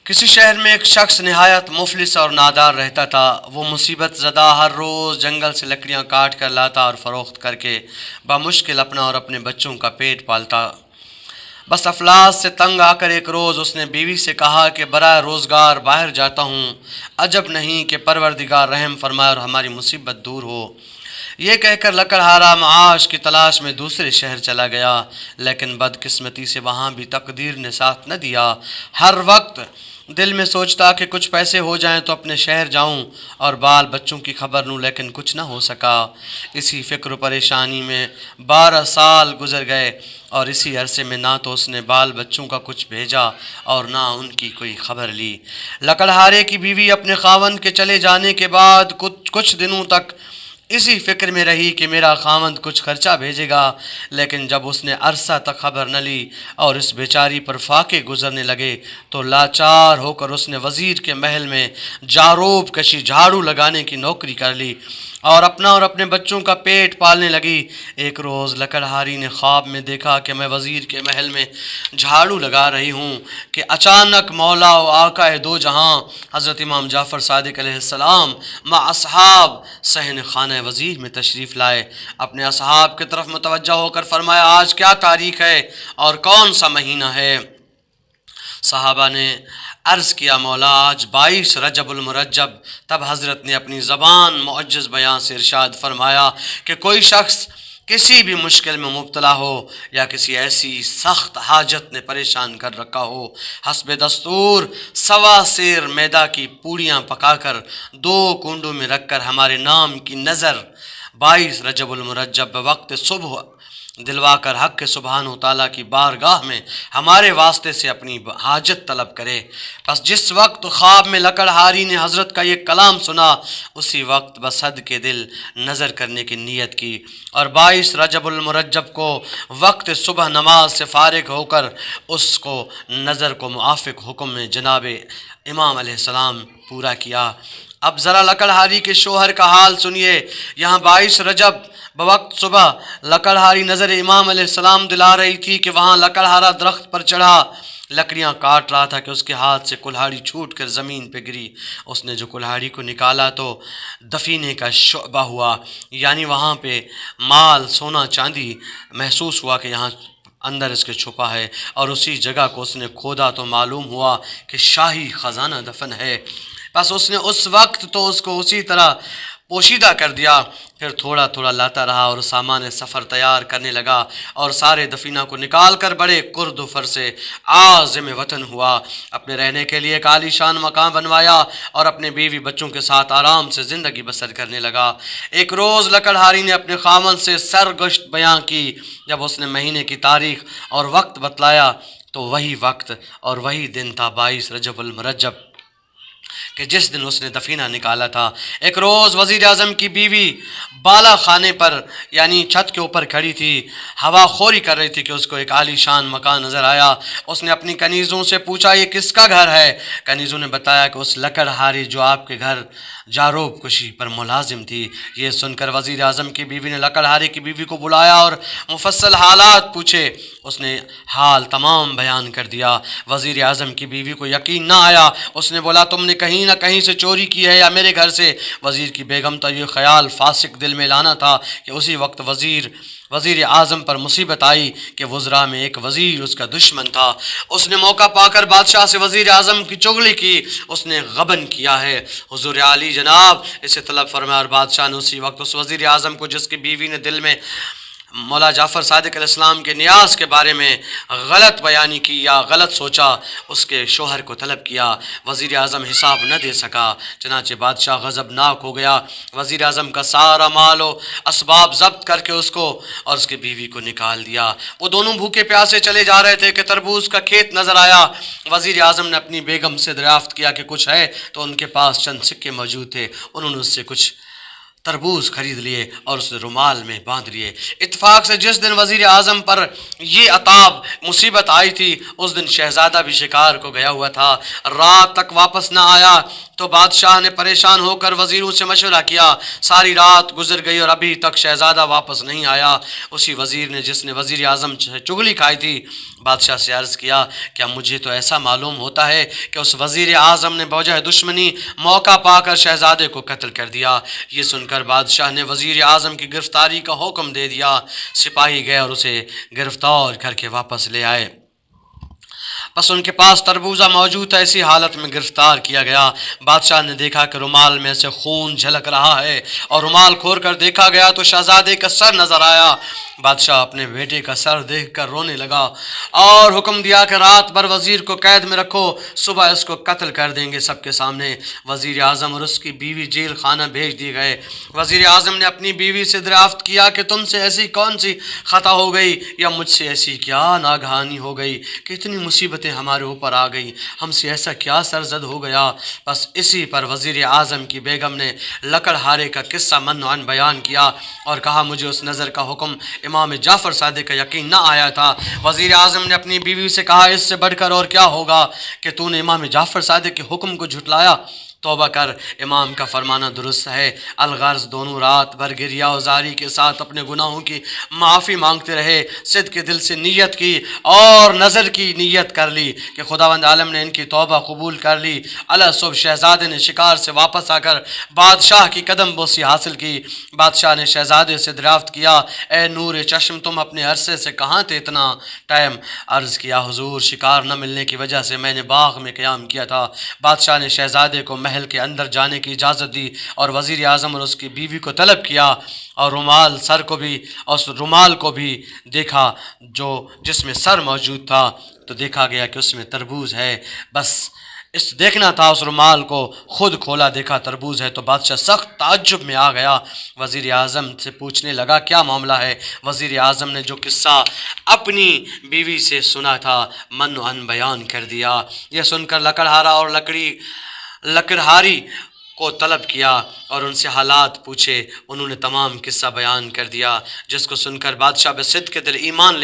کسی شہر میں ایک شخص نہایت مفلس اور نادار رہتا تھا۔ وہ مصیبت زدہ ہر روز جنگل سے لکڑیاں کاٹ کر لاتا اور فروخت کر کے بمشکل اپنا اور اپنے بچوں کا پیٹ پالتا۔ بس افلاس سے تنگ آ کر ایک روز اس نے بیوی سے کہا کہ برائے روزگار باہر جاتا ہوں، عجب نہیں کہ پروردگار رحم فرمائے اور ہماری مصیبت دور ہو۔ یہ کہہ کر لکڑہارا معاش کی تلاش میں دوسرے شہر چلا گیا، لیکن بدقسمتی سے وہاں بھی تقدیر نے ساتھ نہ دیا۔ ہر وقت دل میں سوچتا کہ کچھ پیسے ہو جائیں تو اپنے شہر جاؤں اور بال بچوں کی خبر لوں، لیکن کچھ نہ ہو سکا۔ اسی فکر و پریشانی میں 12 سال گزر گئے اور اسی عرصے میں نہ تو اس نے بال بچوں کا کچھ بھیجا اور نہ ان کی کوئی خبر لی۔ لکڑہارے کی بیوی اپنے خاوند کے چلے جانے کے بعد کچھ دنوں تک اسی فکر میں رہی کہ میرا خاوند کچھ خرچہ بھیجے گا، لیکن جب اس نے عرصہ تک خبر نہ لی اور اس بیچاری پر فاقے گزرنے لگے تو لاچار ہو کر اس نے وزیر کے محل میں جاروب کشی جھاڑو لگانے کی نوکری کر لی اور اپنا اور اپنے بچوں کا پیٹ پالنے لگی۔ ایک روز لکڑہاری نے خواب میں دیکھا کہ میں وزیر کے محل میں جھاڑو لگا رہی ہوں کہ اچانک مولا و آقا دو جہاں حضرت امام جعفر صادق علیہ السلام مع اصحاب صحن خانہ وزیر میں تشریف لائے۔ اپنے اصحاب کی طرف متوجہ ہو کر فرمایا، آج کیا تاریخ ہے اور کون سا مہینہ ہے؟ صحابہ نے عرض کیا، مولا آج 22 رجب المرجب۔ تب حضرت نے اپنی زبان معجز بیان سے ارشاد فرمایا کہ کوئی شخص کسی بھی مشکل میں مبتلا ہو یا کسی ایسی سخت حاجت نے پریشان کر رکھا ہو، حسب دستور 1.25 سیر میدا کی پوڑیاں پکا کر 2 کنڈوں میں رکھ کر ہمارے نام کی نظر 22 رجب المرجب بوقت صبح دلوا کر حق سبحانہ تعالیٰ کی بارگاہ میں ہمارے واسطے سے اپنی حاجت طلب کرے۔ بس جس وقت خواب میں لکڑہاری نے حضرت کا یہ کلام سنا، اسی وقت بصد کے دل نظر کرنے کی نیت کی اور 22 رجب المرجب کو وقت صبح نماز سے فارغ ہو کر اس کو نظر کو موافق حکم میں جناب امام علیہ السلام پورا کیا۔ اب ذرا لکڑہاری کے شوہر کا حال سنیے۔ یہاں 22 رجب بوقت صبح لکڑہاری نظر امام علیہ السلام دلا رہی تھی کہ وہاں لکڑہارا درخت پر چڑھا لکڑیاں کاٹ رہا تھا کہ اس کے ہاتھ سے کلہاڑی چھوٹ کر زمین پہ گری۔ اس نے جو کلہاڑی کو نکالا تو دفینے کا شعبہ ہوا، یعنی وہاں پہ مال سونا چاندی محسوس ہوا کہ یہاں اندر اس کے چھپا ہے، اور اسی جگہ کو اس نے کھودا تو معلوم ہوا کہ شاہی خزانہ دفن ہے۔ بس اس نے اس وقت تو اس کو اسی طرح پوشیدہ کر دیا، پھر تھوڑا تھوڑا لاتا رہا اور سامان سفر تیار کرنے لگا اور سارے دفینہ کو نکال کر بڑے کرد و فر سے عازم وطن ہوا۔ اپنے رہنے کے لیے ایک عالی شان مکان بنوایا اور اپنے بیوی بچوں کے ساتھ آرام سے زندگی بسر کرنے لگا۔ ایک روز لکڑہاری نے اپنے خاوند سے سرگشت بیان کی۔ جب اس نے مہینے کی تاریخ اور وقت بتلایا تو وہی وقت اور وہی دن تھا 22 رجب المرجب کہ جس دن اس نے دفینہ نکالا تھا۔ ایک روز وزیر اعظم کی بیوی بالا خانے پر یعنی چھت کے اوپر کھڑی تھی، ہوا خوری کر رہی تھی کہ اس کو ایک عالی شان مکان نظر آیا۔ اس نے اپنی کنیزوں سے پوچھا، یہ کس کا گھر ہے؟ کنیزوں نے بتایا کہ اس لکڑہاری جو آپ کے گھر جاروب کشی پر ملازم تھی۔ یہ سن کر وزیر اعظم کی بیوی نے لکڑہاری کی بیوی کو بلایا اور مفصل حالات پوچھے۔ اس نے حال تمام بیان کر دیا۔ وزیر اعظم کی بیوی کو یقین نہ آیا۔ اس نے بولا، تم نے کہیں نہ کہیں سے چوری کی ہے یا میرے گھر سے؟ وزیر کی بیگم تو یہ خیال فاسق دل میں لانا تھا کہ اسی وقت وزیر اعظم پر مصیبت آئی کہ وزراء میں ایک وزیر اس کا دشمن تھا۔ اس نے موقع پا کر بادشاہ سے وزیر اعظم کی چغلی کی۔ اس نے غبن کیا ہے، حضور عالی جناب اسے طلب فرمایا، اور بادشاہ نے اسی وقت اس وزیر اعظم کو جس کی بیوی نے دل میں مولا جعفر صادق علیہ السلام کے نیاز کے بارے میں غلط بیانی کی یا غلط سوچا، اس کے شوہر کو طلب کیا۔ وزیر اعظم حساب نہ دے سکا، چنانچہ بادشاہ غضبناک ہو گیا۔ وزیر اعظم کا سارا مال و اسباب ضبط کر کے اس کو اور اس کی بیوی کو نکال دیا۔ وہ دونوں بھوکے پیاسے چلے جا رہے تھے کہ تربوز کا کھیت نظر آیا۔ وزیر اعظم نے اپنی بیگم سے دریافت کیا کہ کچھ ہے، تو ان کے پاس چند سکے موجود تھے۔ انہوں نے اس سے کچھ تربوز خرید لیے اور اسے رومال میں باندھ لیے۔ اتفاق سے جس دن وزیر اعظم پر یہ عطاب مصیبت آئی تھی، اس دن شہزادہ بھی شکار کو گیا ہوا تھا، رات تک واپس نہ آیا۔ تو بادشاہ نے پریشان ہو کر وزیروں سے مشورہ کیا۔ ساری رات گزر گئی اور ابھی تک شہزادہ واپس نہیں آیا۔ اسی وزیر نے جس نے وزیر اعظم سے چغلی کھائی تھی بادشاہ سے عرض کیا کیا مجھے تو ایسا معلوم ہوتا ہے کہ اس وزیر اعظم نے بوجہ دشمنی موقع پا کر شہزادے کو قتل کر دیا۔ یہ سن کر بادشاہ نے وزیر اعظم کی گرفتاری کا حکم دے دیا۔ سپاہی گئے اور اسے گرفتار کر کے واپس لے آئے۔ بس ان کے پاس تربوزہ موجود تھا، اسی حالت میں گرفتار کیا گیا۔ بادشاہ نے دیکھا کہ رومال میں سے خون جھلک رہا ہے اور رومال کھول کر دیکھا گیا تو شہزادے کا سر نظر آیا۔ بادشاہ اپنے بیٹے کا سر دیکھ کر رونے لگا اور حکم دیا کہ رات بھر وزیر کو قید میں رکھو، صبح اس کو قتل کر دیں گے سب کے سامنے۔ وزیر اعظم اور اس کی بیوی جیل خانہ بھیج دی گئے۔ وزیر اعظم نے اپنی بیوی سے دریافت کیا کہ تم سے ایسی کون سی خطا ہو گئی یا مجھ سے ایسی کیا ناگہانی ہو گئی کہ اتنی مصیبتیں ہمارے اوپر آ گئی، ہم سے ایسا کیا سرزد ہو گیا۔ بس اسی پر وزیر اعظم کی بیگم نے لکڑہارے کا قصہ من عن بیان کیا اور کہا مجھے اس نظر کا حکم امام جعفر صادق کا یقین نہ آیا تھا۔ وزیر اعظم نے اپنی بیوی سے کہا اس سے بڑھ کر اور کیا ہوگا کہ تو نے امام جعفر صادق کے حکم کو جھٹلایا۔ توبہ کر، امام کا فرمانا درست ہے۔ الغرض دونوں رات بھر گریا و زاری کے ساتھ اپنے گناہوں کی معافی مانگتے رہے، صدق کے دل سے نیت کی اور نظر کی نیت کر لی کہ خداوند عالم نے ان کی توبہ قبول کر لی۔ علی صبح شہزادے نے شکار سے واپس آ کر بادشاہ کی قدم بوسی حاصل کی۔ بادشاہ نے شہزادے سے دریافت کیا اے نور چشم تم اپنے عرصے سے کہاں تھے اتنا ٹائم؟ عرض کیا حضور شکار نہ ملنے کی وجہ سے میں نے باغ میں قیام کیا تھا۔ بادشاہ نے شہزادے کو محل کے اندر جانے کی اجازت دی اور وزیر اعظم اور اس کی بیوی کو طلب کیا اور رومال کو بھی دیکھا جو جس میں سر موجود تھا تو دیکھا گیا کہ اس میں تربوز ہے۔ بس اس دیکھنا تھا، اس رومال کو خود کھولا دیکھا تربوز ہے تو بادشاہ سخت تعجب میں آ گیا۔ وزیر اعظم سے پوچھنے لگا کیا معاملہ ہے؟ وزیر اعظم نے جو قصہ اپنی بیوی سے سنا تھا من عن بیان کر دیا۔ یہ سن کر لکڑہارا اور لکڑہاری کو طلب کیا اور ان سے حالات پوچھے، انہوں نے تمام قصہ بیان کر دیا، جس کو سن کر بادشاہ بصدق دل ایمان